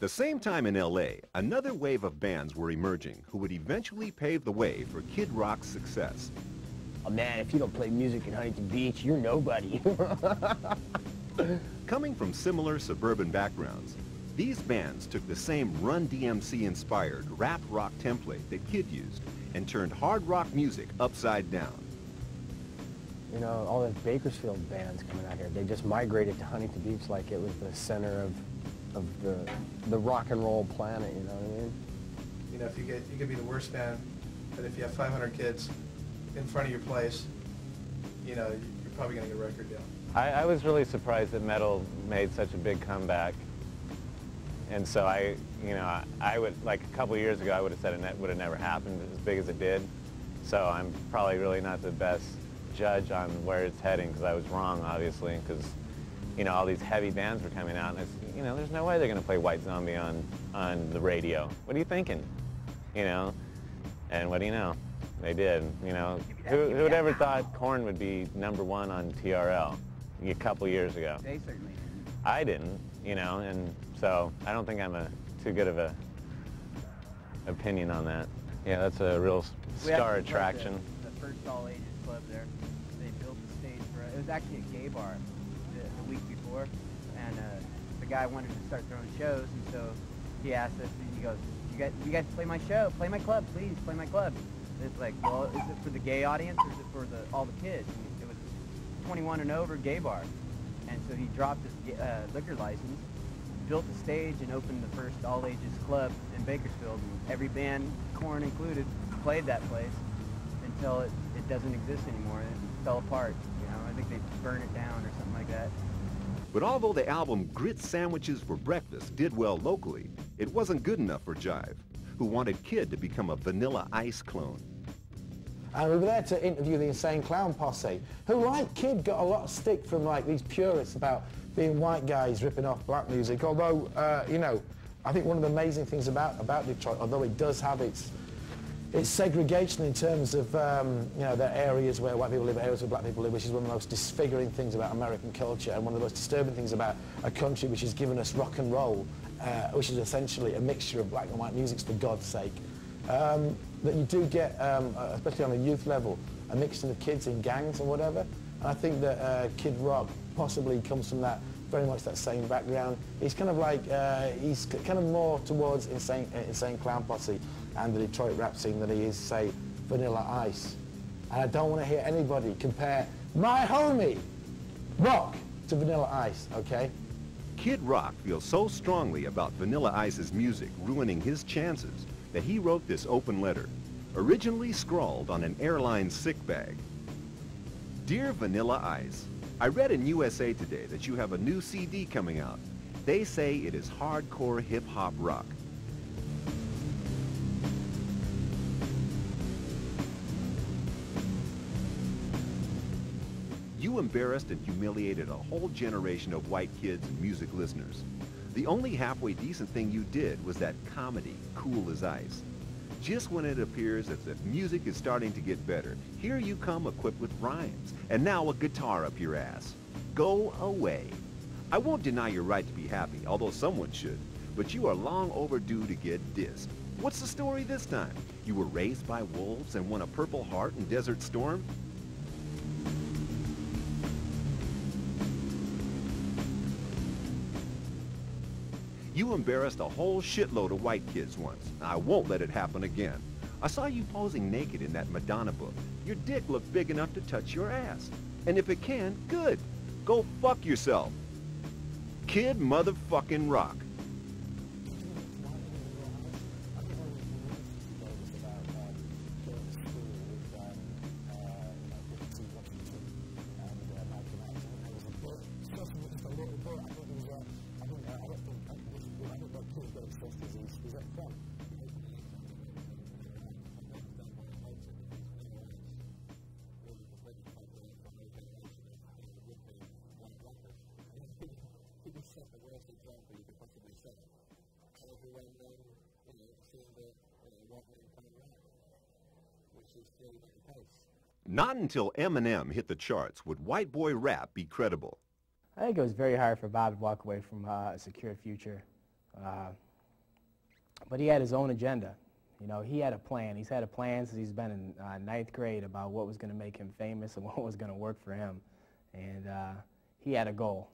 At the same time in LA, another wave of bands were emerging who would eventually pave the way for Kid Rock's success. Oh man, if you don't play music in Huntington Beach, you're nobody. Coming from similar suburban backgrounds, these bands took the same Run DMC-inspired rap rock template that Kid used and turned hard rock music upside down. You know, all the Bakersfield bands coming out here, they just migrated to Huntington Beach like it was the center of the rock and roll planet, you know what I mean? You know, you could be the worst band, but if you have 500 kids in front of your place, you know, you're probably going to get a record deal. I was really surprised that metal made such a big comeback. And so I would, like a couple of years ago, I would have said it would have never happened as big as it did. So I'm probably really not the best judge on where it's heading, because I was wrong, obviously, because, you know, all these heavy bands were coming out, and it's, you know, there's no way they're going to play White Zombie on the radio. What are you thinking? You know? And what do you know? They did. You know, who would ever thought Korn would be #1 on TRL a couple years ago? They certainly didn't. I didn't, you know, and so I don't think I'm too good of a opinion on that. Yeah, that's a real star attraction. The first all-ages club there. They built the stage for it. It was actually a gay bar the week before, and the guy wanted to start throwing shows, and so he asked us, and he goes, you guys play my show, play my club, please, play my club. And it's like, well, is it for the gay audience or is it for all the kids? And it was 21 and over gay bar. And so he dropped his liquor license, built a stage, and opened the first all-ages club in Bakersfield. And every band, Korn included, played that place until it doesn't exist anymore. It fell apart. You know, I think they burned it down or something like that. But although the album Grit Sandwiches for Breakfast did well locally, it wasn't good enough for Jive, who wanted Kid to become a Vanilla Ice clone. And we were there to interview the Insane Clown Posse, who, like Kid, got a lot of stick from like these purists about being white guys ripping off black music. Although, you know, I think one of the amazing things about Detroit, although it does have its segregation in terms of, you know, the areas where white people live, areas where black people live, which is one of the most disfiguring things about American culture, and one of the most disturbing things about a country which has given us rock and roll, which is essentially a mixture of black and white music, for God's sake. That you do get, especially on a youth level, a mixing of kids in gangs and whatever. And I think that Kid Rock possibly comes from that, very much that same background. He's kind of like, he's kind of more towards Insane Clown Posse and the Detroit rap scene than he is, say, Vanilla Ice. And I don't want to hear anybody compare my homie, Rock, to Vanilla Ice, okay? Kid Rock feels so strongly about Vanilla Ice's music ruining his chances that he wrote this open letter, originally scrawled on an airline sick bag. Dear Vanilla Ice, I read in USA Today that you have a new CD coming out. They say it is hardcore hip-hop rock. You embarrassed and humiliated a whole generation of white kids and music listeners. The only halfway decent thing you did was that comedy, Cool as Ice. Just when it appears as if music is starting to get better, here you come equipped with rhymes, and now a guitar up your ass. Go away. I won't deny your right to be happy, although someone should, but you are long overdue to get dissed. What's the story this time? You were raised by wolves and won a Purple Heart in Desert Storm? You embarrassed a whole shitload of white kids once. I won't let it happen again. I saw you posing naked in that Madonna book. Your dick looked big enough to touch your ass. And if it can, good. Go fuck yourself. Kid motherfucking Rock. Not until Eminem hit the charts would white boy rap be credible. I think it was very hard for Bob to walk away from a secured future. But he had his own agenda. You know, he had a plan. He's had a plan since he's been in 9th grade about what was going to make him famous and what was going to work for him. And he had a goal.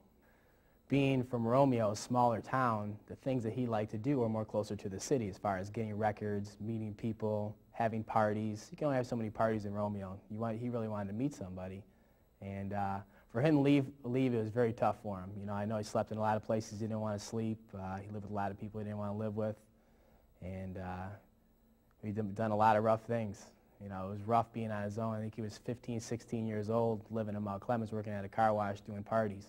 Being from Romeo, a smaller town, the things that he liked to do were more closer to the city as far as getting records, meeting people, having parties. You can only have so many parties in Romeo. He really wanted to meet somebody. And for him to leave, it was very tough for him. You know, I know he slept in a lot of places he didn't want to sleep. He lived with a lot of people he didn't want to live with. And we've done a lot of rough things. You know, it was rough being on his own. I think he was 15, 16 years old, living in Mount Clemens, working at a car wash, doing parties.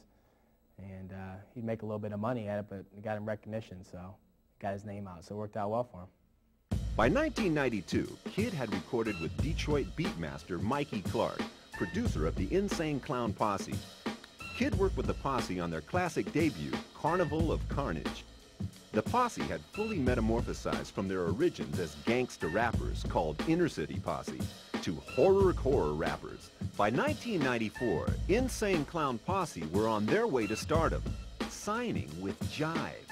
And he'd make a little bit of money at it, but it got him recognition, so got his name out. So it worked out well for him. By 1992, Kid had recorded with Detroit beatmaster Mikey Clark, producer of the Insane Clown Posse. Kid worked with the Posse on their classic debut, Carnival of Carnage. The Posse had fully metamorphosized from their origins as gangsta rappers called Inner City Posse to horror rappers. By 1994, Insane Clown Posse were on their way to stardom, signing with Jive.